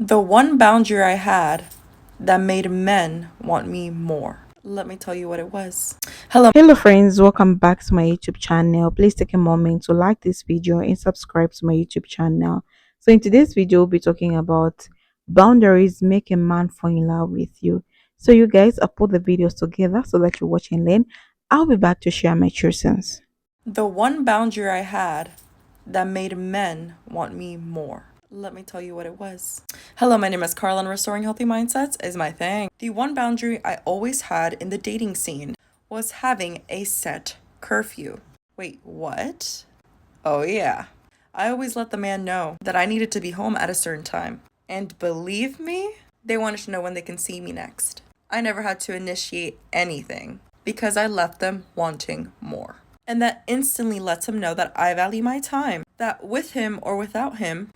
The one boundary I had that made men want me more. Let me tell you what it was. Hello friends, welcome back to my YouTube channel. Please take a moment to like this video and subscribe to my YouTube channel. So in today's video, we'll be talking about boundaries make a man fall in love with you. So you guys, I put the videos together so that you watch and learn. I'll be back to share my truths. The one boundary I had that made men want me more. Let me tell you what it was. Hello, my name is Carla, and restoring healthy mindsets is my thing. The one boundary I always had in the dating scene was having a set curfew. Wait, what? Oh, yeah. I always let the man know that I needed to be home at a certain time. And believe me, they wanted to know when they can see me next. I never had to initiate anything because I left them wanting more. And that instantly lets him know that I value my time, that with him or without him,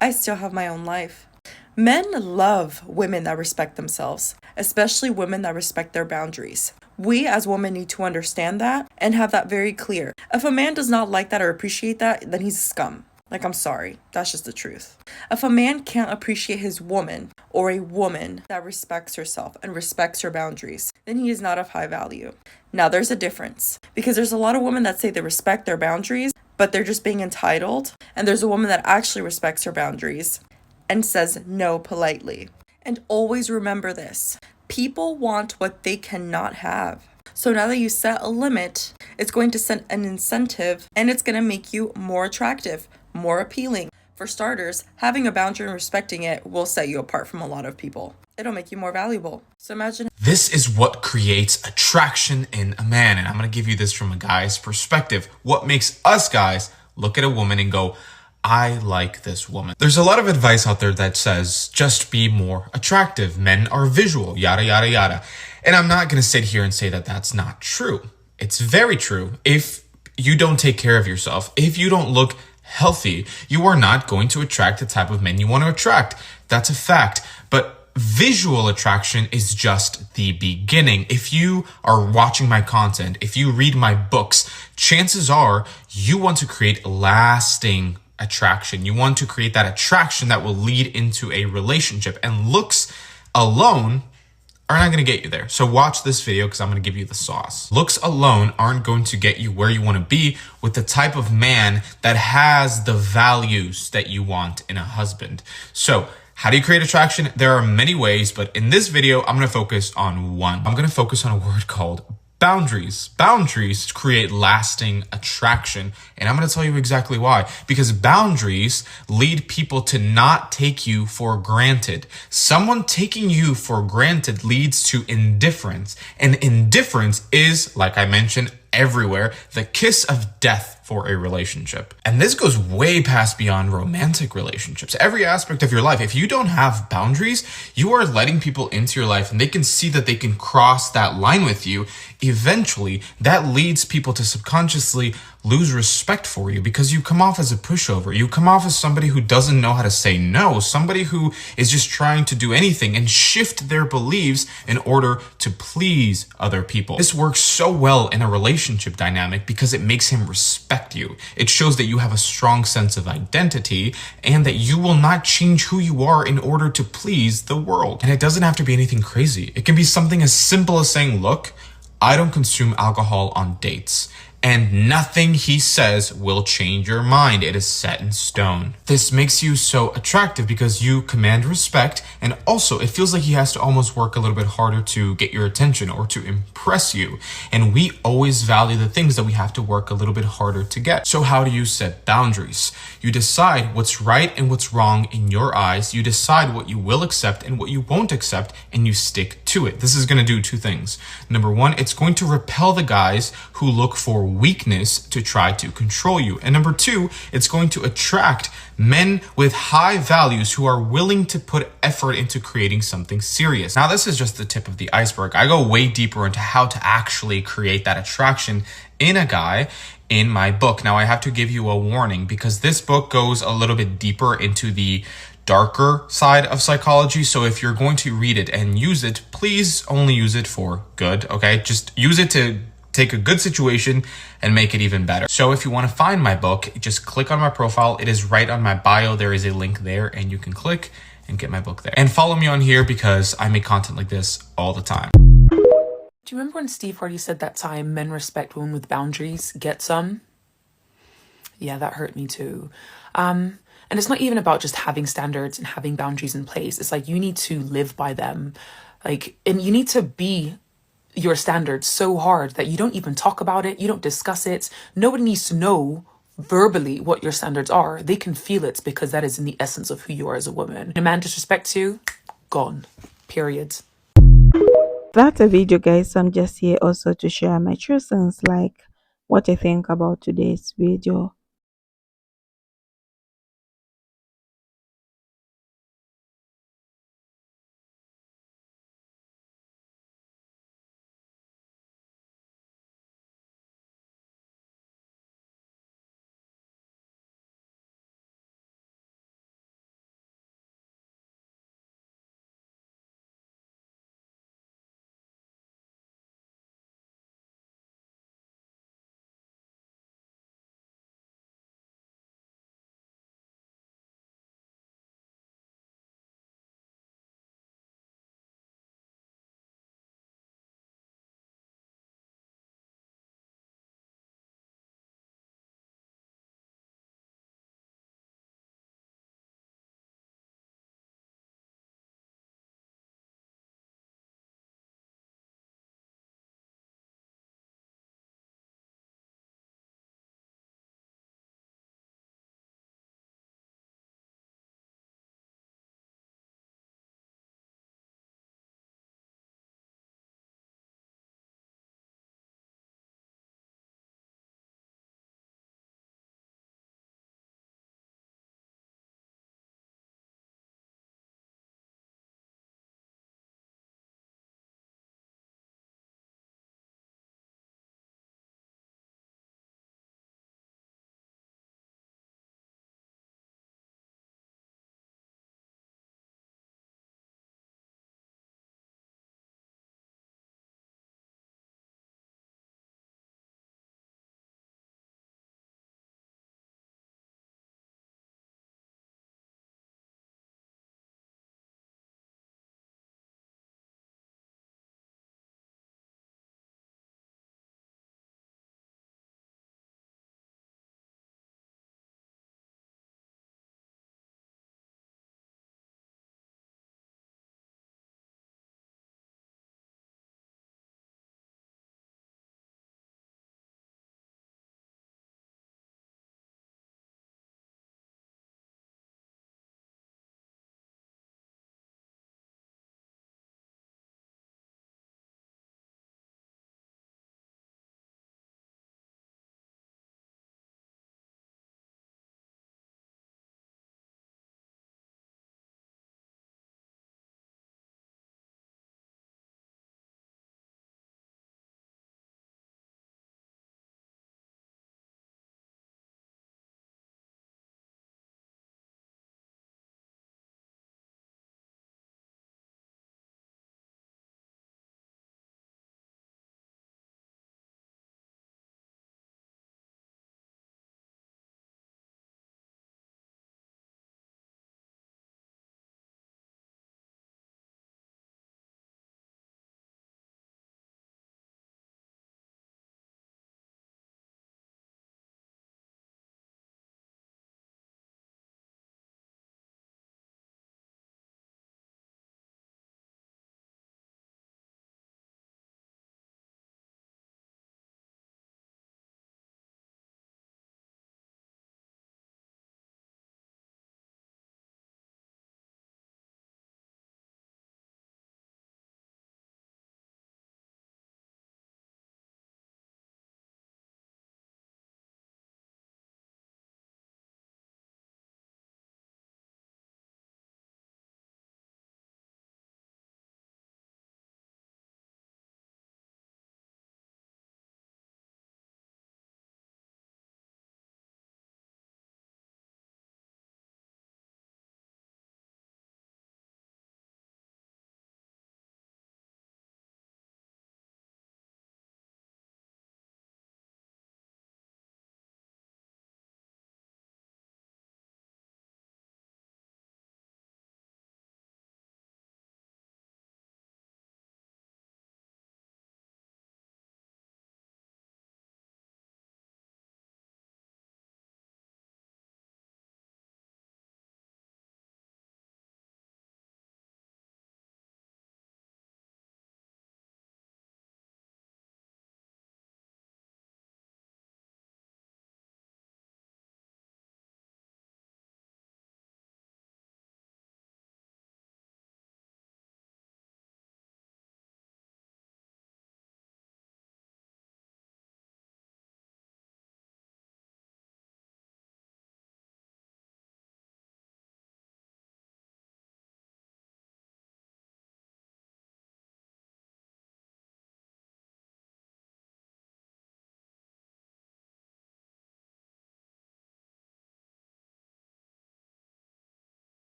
I still have my own life. Men love women that respect themselves, especially women that respect their boundaries. We as women need to understand that and have that very clear. If a man does not like that or appreciate that, then he's a scum. Like, I'm sorry, that's just the truth. If a man can't appreciate his woman or a woman that respects herself and respects her boundaries, then he is not of high value. Now, there's a difference because there's a lot of women that say they respect their boundaries, but they're just being entitled. And there's a woman that actually respects her boundaries and says no politely. And always remember this. People want what they cannot have. So now that you set a limit, it's going to set an incentive and it's going to make you more attractive, more appealing. For starters, having a boundary and respecting it will set you apart from a lot of people. It'll make you more valuable. So imagine. This is what creates attraction in a man. And I'm going to give you this from a guy's perspective. What makes us guys look at a woman and go, I like this woman. There's a lot of advice out there that says, just be more attractive. Men are visual, yada, yada, yada. And I'm not going to sit here and say that that's not true. It's very true. If you don't take care of yourself, if you don't look healthy, you are not going to attract the type of men you want to attract. That's a fact. But visual attraction is just the beginning. If you are watching my content, if you read my books, chances are you want to create lasting attraction. You want to create that attraction that will lead into a relationship, and looks alone are not going to get you there. So watch this video because I'm going to give you the sauce. Looks alone aren't going to get you where you want to be with the type of man that has the values that you want in a husband. So how do you create attraction? There are many ways, but in this video, I'm going to focus on one. I'm going to focus on a word called boundaries. Boundaries create lasting attraction. And I'm going to tell you exactly why. Because boundaries lead people to not take you for granted. Someone taking you for granted leads to indifference. And indifference is, like I mentioned, everywhere, the kiss of death for a relationship. And this goes way past beyond romantic relationships. Every aspect of your life, if you don't have boundaries, you are letting people into your life and they can see that they can cross that line with you. Eventually, that leads people to subconsciously lose respect for you because you come off as a pushover. You come off as somebody who doesn't know how to say no, somebody who is just trying to do anything and shift their beliefs in order to please other people. This works so well in a relationship dynamic because it makes him respect you. It shows that you have a strong sense of identity and that you will not change who you are in order to please the world. And it doesn't have to be anything crazy. It can be something as simple as saying, look, I don't consume alcohol on dates. And nothing he says will change your mind. It is set in stone. This makes you so attractive because you command respect, and also it feels like he has to almost work a little bit harder to get your attention or to impress you. And we always value the things that we have to work a little bit harder to get. So how do you set boundaries? You decide what's right and what's wrong in your eyes. You decide what you will accept and what you won't accept, and you stick to it. This is going to do two things. Number one, it's going to repel the guys who look for weakness to try to control you. And number two, it's going to attract men with high values who are willing to put effort into creating something serious. Now, this is just the tip of the iceberg. I go way deeper into how to actually create that attraction in a guy in my book. Now, I have to give you a warning because this book goes a little bit deeper into the darker side of psychology. So if you're going to read it and use it, please only use it for good, okay? Just use it to take a good situation and make it even better. So if you want to find my book, just click on my profile. It is right on my bio. There is a link there and you can click and get my book there. And follow me on here because I make content like this all the time. Do you remember when Steve Harvey said that time, men respect women with boundaries, get some? Yeah, that hurt me too. And it's not even about just having standards and having boundaries in place. It's like you need to live by them. And you need to be your standards so hard that you don't even talk about it, you don't discuss it. Nobody needs to know verbally what your standards are. They can feel it because that is in the essence of who you are as a woman. A man disrespects you, gone. Period. That's a video, guys. So I'm just here also to share my true sense, like what I think about today's video.